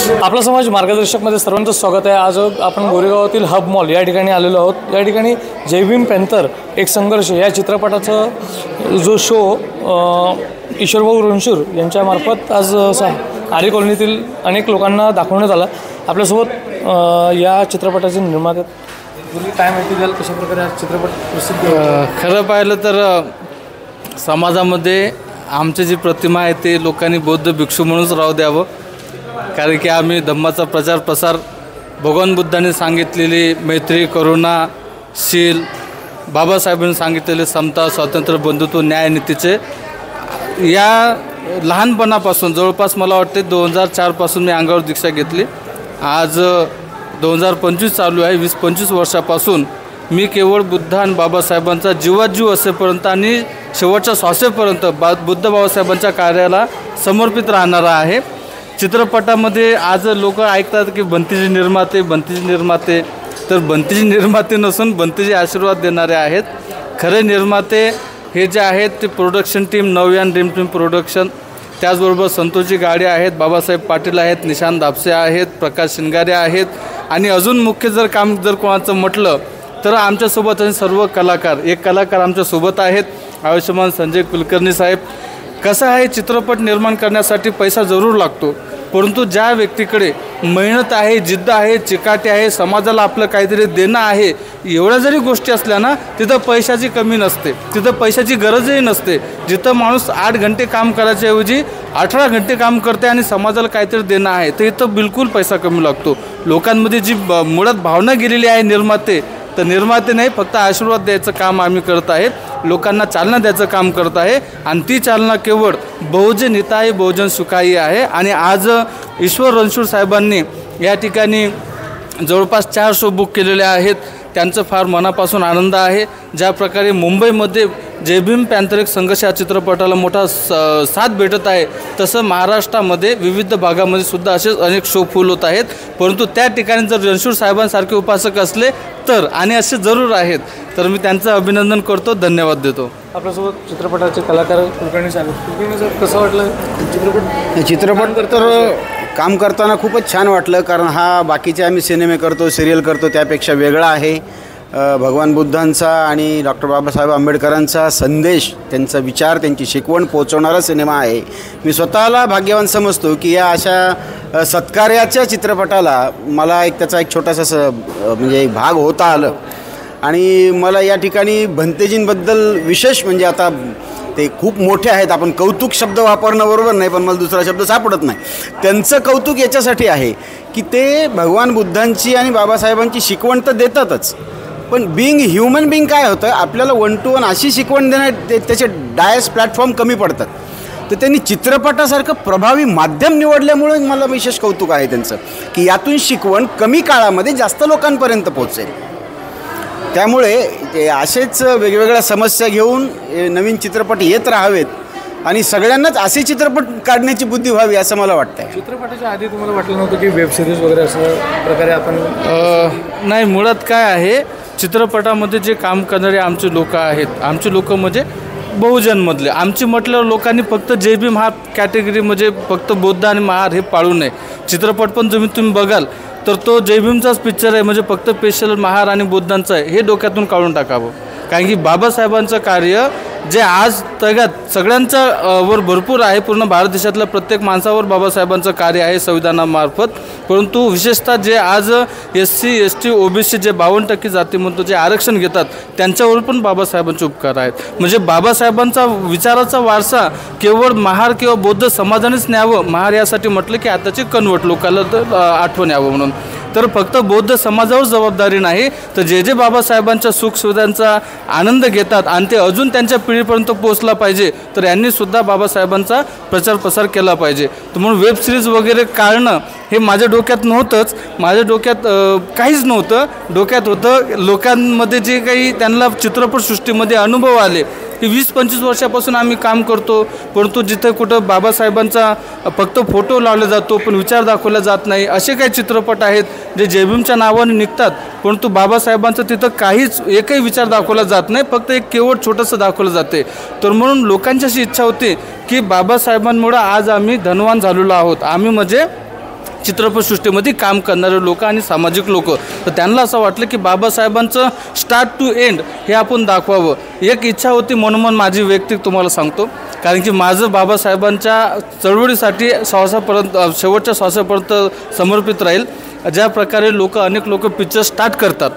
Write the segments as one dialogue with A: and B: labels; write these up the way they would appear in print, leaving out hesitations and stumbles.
A: आपला समाज मार्गदर्शकमध्ये सर्वांचं स्वागत आहे। आज आपण गोरेगावातील हब मॉल या ठिकाणी आलेलो आहोत। या ठिकाणी जय भीम पॅन्थर एक संघर्ष या चित्रपटाचा जो शो ईश्वरभाऊ रणशूर यांच्यामार्फत आज आरे कॉलनीतील अनेक लोकांना दाखवण्यात आला। आपल्यासोबत या चित्रपटाचे निर्माते काय माहिती द्याल, कशा प्रकारे हा चित्रपट प्रसिद्ध?
B: खरं पाहिलं तर समाजामध्ये आमची जी प्रतिमा आहे ते लोकांनी बौद्ध भिक्षू म्हणूनच राहू द्यावं, कारण की आम्ही धम्माचा प्रचार प्रसार भगवान बुद्धांनी सांगितलेली मैत्री, करुणा, शील, बाबासाहेबांनी सांगितलेले समता, स्वातंत्र्य, बंधुत्व, न्याय, नीतीचे या लहानपणापासून जवळपास मला वाटते 2004 पासून मी अंगावर दीक्षा घेतली। आज 2025 चालू आहे। 20-25 वर्षापासून मी केवळ बुद्ध आणि बाबासाहेबांचा जीवात जीव असेपर्यंत आणि शेवटच्या श्वासेपर्यंत बुद्ध बाबासाहेबांच्या कार्याला समर्पित राहणारा आहे। चित्रपटामध्ये आज लोक ऐकतात की बंतीजी निर्माते, तर बंतीजी निर्माते नसून बंतीजी आशीर्वाद देणारे आहेत। खरे निर्माते हे जे आहेत ते production team Navayana dream team production, त्याचबरोबर संतोषजी गाडे आहेत, बाबासाहेब पाटील आहेत, निशांत दापसे आहेत, प्रकाश शिंगारे आहेत आणि अजून मुख्य जर काम जर कोणाचं म्हटलं तर आमच्यासोबत सर्व कलाकार, एक कलाकार आमच्यासोबत आहेत, आयुष्यमान संजय कुलकर्णी साहेब। कसं आहे, चित्रपट निर्माण करण्यासाठी पैसा जरूर लागतो, परंतु ज्या व्यक्तीकडे मेहनत आहे, जिद्द आहे, चिकाटी आहे, समाजाला आपलं काहीतरी देणं आहे, एवढ्या जरी गोष्टी असल्या ना तिथं पैशाची कमी नसते, तिथं पैशाची गरजही नसते। जिथं माणूस 8 घंटे काम करायच्या ऐवजी 18 घंटे काम करते आणि समाजाला काहीतरी देणं आहे, तर इथं बिलकुल पैसा कमी लागतो। लोकांमध्ये जी मुळात भावना गेलेली आहे निर्माते नाही, फक्त आशीर्वाद द्यायचं काम आम्ही करत आहे, लोकांना चालना द्यायचं काम करत आहे आणि ती चालना केवळ बहुजन हिताय बहुजन सुखाई आहे। आणि आज ईश्वर रणशूर साहेबांनी या ठिकाणी जवळपास 4 शो बुक केलेले आहेत, त्यांचं फार मनापासून आनंद आहे। ज्या प्रकारे मुंबईमध्ये जय भीम पॅन्थर एक संघर्ष या चित्रपटाला मोठा साथ भेटत आहे, तसं महाराष्ट्रामध्ये विविध भागामध्ये सुद्धा असेच अनेक शो फुल होत आहेत। परंतु त्या ठिकाणी जर रणशूर साहेबांसारखे उपासक असले तर, आणि असे जरूर आहेत, तर मी त्यांचं अभिनंदन करतो, धन्यवाद देतो।
A: आपल्यासोबत चित्रपटाचे कलाकार कुलकर्णी साहेब, कसं वाटलं
C: चित्रपट? तर काम करताना खूपच छान वाटलं, कारण हा बाकीचे आम्ही सिनेमे करतो, सिरियल करतो त्यापेक्षा वेगळा आहे। भगवान बुद्धांचा आणि डॉक्टर बाबासाहेब आंबेडकरांचा संदेश, त्यांचा विचार, त्यांची शिकवण पोहोचवणारा सिनेमा आहे। मी स्वतःला भाग्यवान समजतो की या अशा सत्कार्याच्या चित्रपटाला मला त्याचा एक छोटासा म्हणजे एक भाग होता आलं। आणि मला या ठिकाणी भंतेजींबद्दल विशेष म्हणजे आता ते खूप मोठे आहेत, आपण कौतुक शब्द वापरणं बरोबर नाही, पण मला दुसरा शब्द सापडत नाही। त्यांचं कौतुक याच्यासाठी आहे की ते भगवान बुद्धांची आणि बाबासाहेबांची शिकवण तर देतातच, पण बिईंग ह्युमन बिईंग काय होतं, आपल्याला 1 to 1 अशी शिकवण देण्यात त्याचे डायस प्लॅटफॉर्म कमी पडतात, तर त्यांनी चित्रपटासारखं प्रभावी माध्यम निवडल्यामुळे मला विशेष कौतुक आहे त्यांचं, की यातून शिकवण कमी काळामध्ये जास्त लोकांपर्यंत पोहोचेल। त्यामुळे ते असेच वेगवेगळ्या समस्या घेऊन नवीन चित्रपट येत राहावेत आणि सगळ्यांनाच असे चित्रपट काढण्याची बुद्धी व्हावी असं मला वाटतं।
A: चित्रपटाच्या आधी तुम्हाला वाटलं नव्हतं की वेब सिरीज वगैरे असं प्रकारे आपण
B: नाही, मुळात काय आहे, चित्रपटामध्ये जे काम करणारे आमचे लोक आहेत, आमचे लोक म्हणजे बहुजनमधले, आमची म्हटल्यावर लोकांनी फक्त जय भीम हा कॅटेगरी म्हणजे फक्त बौद्ध आणि महार हे पाळू नये। चित्रपट पण तुम्ही बघाल तर तो जय भीमचाच पिक्चर आहे, म्हणजे फक्त स्पेशल महार आणि बुद्धांचं आहे हे डोक्यातून काढून टाकावं, कारण की बाबासाहेबांचं कार्य जे आज तगात सगळ्यांचा वर भरपूर आहे, पूर्ण भारत देशातल्या प्रत्येक माणसावर बाबासाहेबांचं कार्य आहे संविधानामार्फत, परंतु विशेषतः जे आज SC ST OBC जे 52% जाती म्हणतो जे आरक्षण घेतात त्यांच्यावर पण बाबासाहेबांचे उपकार आहेत। म्हणजे बाबासाहेबांचा विचाराचा वारसा केवळ महार किंवा बौद्ध समाजानेच न्यावं, महार यासाठी म्हटलं की आताचे कन्वर्ट लोकांना आठवण यावं म्हणून, तर फक्त बौद्ध समाजावर जबाबदारी नाही, तर जे जे बाबासाहेबांच्या सुखसुविधांचा आनंद घेतात आणि ते अजून त्यांच्या पिढीपर्यंत पोहोचला पाहिजे, तर यांनीसुद्धा बाबासाहेबांचा प्रचार प्रसार केला पाहिजे। तर म्हणून वेब सिरीज वगैरे काढणं हे माझ्या डोक्यात नव्हतंच, माझ्या डोक्यात काहीच नव्हतं, डोक्यात होतं लोकांमध्ये जे काही त्यांना चित्रपटसृष्टीमध्ये अनुभव आले की 20-25 वर्षापासून आम्ही काम करतो, परंतु जिथे कुठं बाबासाहेबांचा फक्त फोटो लावला जातो पण विचार दाखवला जात नाही, असे काही चित्रपट आहेत जे जय भीमच्या नावाने निघतात, परंतु बाबासाहेबांचं तिथं काहीच एकही विचार दाखवला जात नाही, फक्त एक केवळ छोटंसं दाखवलं जाते। तर म्हणून लोकांची अशी इच्छा होती की बाबासाहेबांमुळे आज आम्ही धनवान झालेलो आहोत, आम्ही म्हणजे चित्रपटसृष्टीमध्ये काम करणारे लोक आणि सामाजिक लोक. तर त्यांना असं वाटलं की बाबासाहेबांचं स्टार्ट टू एंड हे आपण दाखवावं. एक इच्छा होती मनोमन माझी वैयक्तिक तुम्हाला सांगतो, कारण की माझं बाबासाहेबांच्या चळवळीसाठी श्वासापर्यंत शेवटच्या श्वासापर्यंत समर्पित राहील. ज्या प्रकारे अनेक लोक पिक्चर स्टार्ट करतात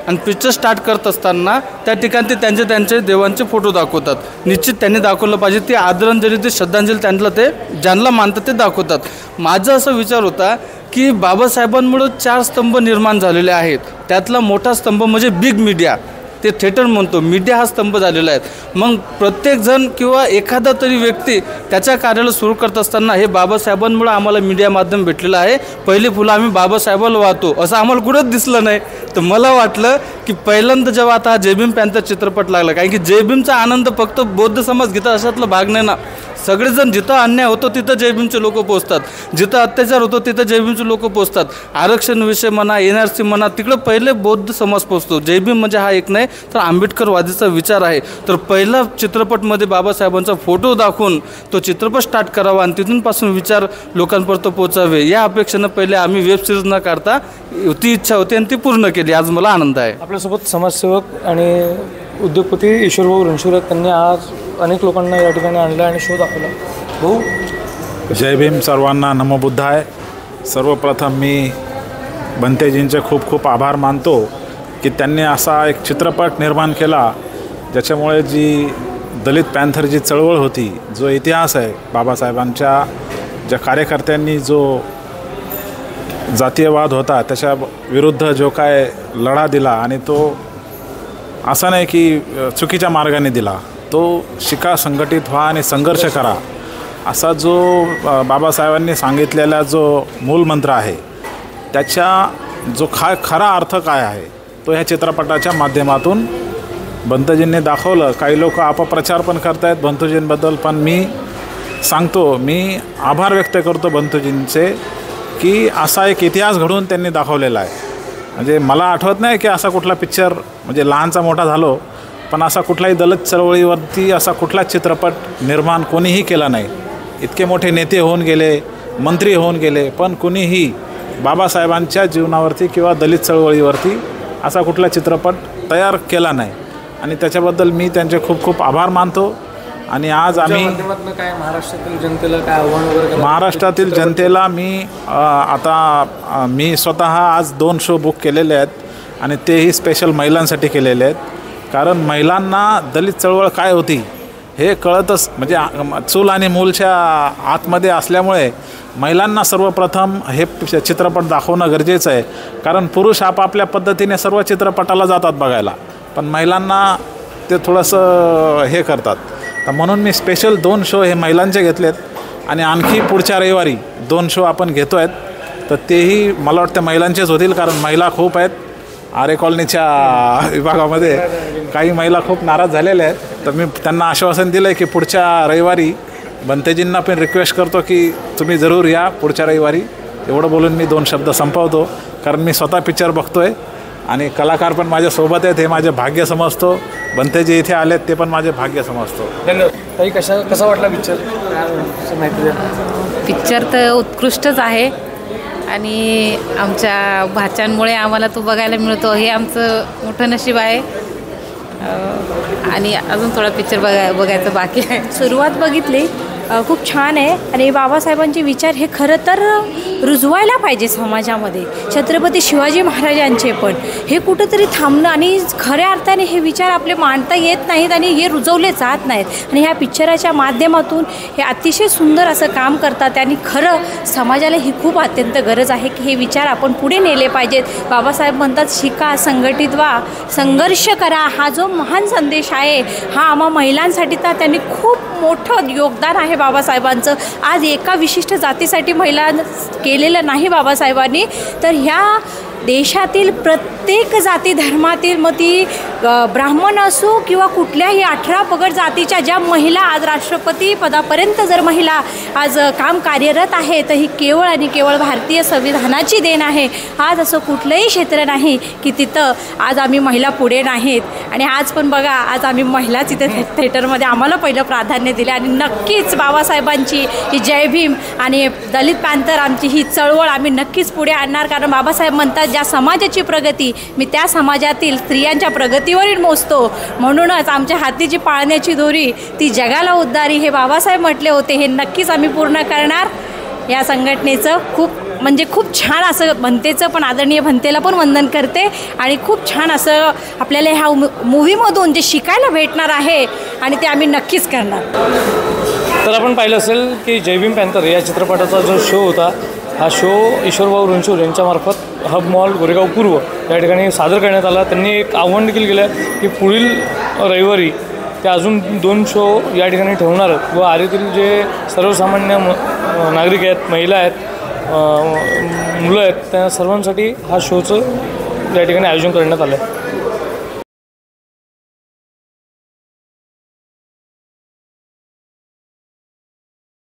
B: आणि पिक्चर स्टार्ट करत असताना त्या ठिकाणी ते त्यांचे देवांचे फोटो दाखवतात. निश्चित त्यांनी दाखवलं पाहिजे, ती आदरांजली, ती श्रद्धांजली त्यांना ते ज्यांना मानतात ते दाखवतात. माझा असा विचार होता की बाबासाहेबांमुळे 4 स्तंभ निर्माण झालेले आहेत. त्यातला मोठा स्तंभ म्हणजे बिग मीडिया, ते थिएटर म्हणतो, मीडिया हा स्तंभ झालेला आहे. मग प्रत्येकजण किंवा एखादा तरी व्यक्ती त्याच्या कार्याला सुरू करत असताना हे बाबासाहेबांमुळे आम्हाला मीडिया माध्यम भेटलेलं आहे. पहिली फुलं आम्ही बाबासाहेबाला वाहतो असं आम्हाला कुठंच दिसलं नाही. तर मला वाटलं की पहिल्यांदा जेव्हा आता जय भीम पॅन्थर चित्रपट लागला, कारण की जय भीमचा आनंद फक्त बौद्ध समाज घेतात अशातला भाग नाही ना. सगळेजण जिथं अन्याय होतो तिथं जय भीमचे लोक पोचतात, जिथं अत्याचार होतो तिथं जय भीमचे लोक पोचतात. आरक्षण विषय म्हणा, NRC म्हणा, तिकडं पहिले बौद्ध समाज पोचतो. जय भीम म्हणजे हा एक नाही तर आंबेडकरवादीचा विचार आहे. तर पहिला चित्रपटमध्ये बाबासाहेबांचा फोटो दाखवून तो चित्रपट स्टार्ट करावा आणि तिथूनपासून विचार लोकांपर्यंत पोचावे या अपेक्षेनं पहिले आम्ही वेब सिरीज न काढता ती इच्छा होती आणि ती पूर्ण केली. आज मला आनंद आहे.
A: आपल्यासोबत समाजसेवक आणि उद्योगपती ईश्वरभाऊ रणशूर, त्यांनी आज अनेक लोकांना या ठिकाणी आणलं आणि शो दाखवला. भाऊ,
D: जय भीम, सर्वांना नमो बुद्धाय. सर्वप्रथम मी बंतेजींचे खूप खूप आभार मानतो की त्यांनी असा एक चित्रपट निर्माण केला ज्याच्यामुळे जी दलित पॅन्थरची चळवळ होती, जो इतिहास आहे बाबासाहेबांच्या, ज्या कार्यकर्त्यांनी जो जातीयवाद होता त्याच्या विरुद्ध जो काय लढा दिला आणि तो असा नाही की चुकीच्या मार्गाने दिला, तो शिका, संघटित व्हा आणि संघर्ष करा असा जो बाबासाहेबांनी सांगितलेला जो मूलमंत्र आहे त्याच्या जो खरा अर्थ काय आहे तो ह्या चित्रपटाच्या माध्यमातून बंतजींनी दाखवलं. काही लोक अपप्रचार पण करत आहेत बंतूजींबद्दल, पण मी सांगतो, मी आभार व्यक्त करतो बंतूजींचे की असा एक इतिहास घडवून त्यांनी दाखवलेला आहे. म्हणजे मला आठवत नाही की असा कुठला पिक्चर, म्हणजे लहानचा मोठा झालो पण असा कुठलाही दलित चळवळीवरती असा कुठलाच चित्रपट निर्माण कोणीही केला नाही. इतके मोठे नेते होऊन गेले, मंत्री होऊन गेले, पण कुणीही बाबासाहेबांच्या जीवनावरती किंवा दलित चळवळीवरती असा कुठला चित्रपट तयार केला नाही आणि त्याच्याबद्दल मी त्यांचे खूप खूप आभार मानतो. आणि आज आम्ही
A: काय महाराष्ट्रातील जनतेला काय आव्हान वगैरे,
D: महाराष्ट्रातील जनतेला मी स्वतः आज 2 शो बुक केलेले आहेत आणि तेही स्पेशल महिलांसाठी केलेले आहेत. कारण महिलांना दलित चळवळ काय होती हे कळतच, म्हणजे चूल आणि मूलच्या आतमध्ये असल्यामुळे महिलांना सर्वप्रथम हे चित्रपट दाखवणं गरजेचं आहे. कारण पुरुष आपापल्या पद्धतीने सर्व चित्रपटाला जातात बघायला, पण महिलांना ते थोडंसं हे करतात. तर म्हणून मी स्पेशल 2 शो हे महिलांचे घेतलेत आणि आणखी पुढच्या रविवारी 2 शो आपण घेतो आहेत. तर तेही मला वाटतं महिलांचेच होतील, कारण महिला खूप आहेत. आरे कॉलनीच्या विभागामध्ये काही महिला खूप नाराज झालेल्या आहेत. तर मी त्यांना आश्वासन दिलं आहे की पुढच्या रविवारी बंतेजींना पण रिक्वेस्ट करतो की तुम्ही जरूर या पुढच्या रविवारी. एवढं बोलून मी 2 शब्द संपवतो, कारण मी स्वतः पिक्चर बघतो आहे आणि कलाकार पण माझ्यासोबत आहेत, हे माझे भाग्य समजतो. बंतेजी इथे आलेत ते पण माझे भाग्य समजतो.
A: धन्यवाद. ताई, कसा वाटला पिक्चर? माहिती द्या.
E: पिक्चर तर उत्कृष्टच आहे आणि आमच्या भाच्यांमुळे आम्हाला तो बघायला मिळतो, हे आमचं मोठं नशीब आहे. आणि अजून थोडा पिक्चर बघायचं बाकी आहे.
F: सुरुवात बघितली, खूप छान आहे आणि बाबासाहेबांचे विचार हे खरं तर रुजवायला पाहिजे समाजामध्ये. छत्रपती शिवाजी महाराजांचे पण हे कुठंतरी थांबणं आणि खऱ्या अर्थाने हे विचार आपले मांडता येत नाहीत आणि हे रुजवले जात नाहीत. आणि ह्या पिक्चराच्या माध्यमातून हे अतिशय सुंदर असं काम करतात आणि खरं समाजाला ही खूप अत्यंत गरज आहे की हे विचार आपण पुढे नेले पाहिजेत. बाबासाहेब म्हणतात शिका, संघटित व्हा, संघर्ष करा. हा जो महान संदेश आहे हा आम्हा महिलांसाठी तर त्यांनी खूप मोठं योगदान आहे बाबासाहेबांचं. आज एका विशिष्ट जातीसाठी महिला केलेलं नाही बाबासाहेबांनी, तर ह्या देशातील प्रत्येक जाती धर्मातील, मग ती ब्राह्मण असो किंवा कुठल्याही 18 पगड जातीच्या ज्या महिला आज राष्ट्रपती पदापर्यंत जर महिला आज काम कार्यरत आहे, तर ही केवळ आणि केवळ भारतीय संविधानाची देण आहे. आज असं कुठलंही क्षेत्र नाही की तिथं आज आम्ही महिला पुढे नाहीत. आणि आज पण बघा, आज आम्ही महिलाच इथे थिएटरमध्ये आम्हाला पहिलं प्राधान्य दिले. आणि नक्कीच बाबासाहेबांची ही जय भीम आणि दलित पॅन्थर आमची ही चळवळ आम्ही नक्कीच पुढे आणणार. कारण बाबासाहेब म्हणतात, ज्या समाजाची प्रगती मी त्या समाजातील स्त्रियांच्या प्रगतीवरील मोजतो. म्हणूनच आमच्या हातीची पाळण्याची दोरी ती जगाला उद्धारी, हे बाबासाहेब म्हटले होते. हे नक्कीच आम्ही पूर्ण करणार. या संघटनेचं खूप छान असं भंतेचं पण, आदरणीय भंतेला पण वंदन करते. आणि खूप छान असं आपल्याला ह्या मूव्हीमधून जे शिकायला भेटणार आहे आणि ते आम्ही नक्कीच करणार.
A: तर आपण पाहिलं असेल की जय भीम पॅन्थर या चित्रपटाचा जो शो होता, हा शो ईश्वरभाऊ रणछोड यांच्यामार्फत हब मॉल गोरेगाव पूर्व या ठिकाणी सादर करण्यात आला. त्यांनी एक आव्हान देखील केलं की पुढील रविवारी ते अजून 2 शो या ठिकाणी ठेवणार व आरेतील जे सर्वसामान्य नागरिक आहेत, महिला आहेत, मुलं आहेत, त्या सर्वांसाठी हा शोचं या ठिकाणी आयोजन करण्यात आलं आहे.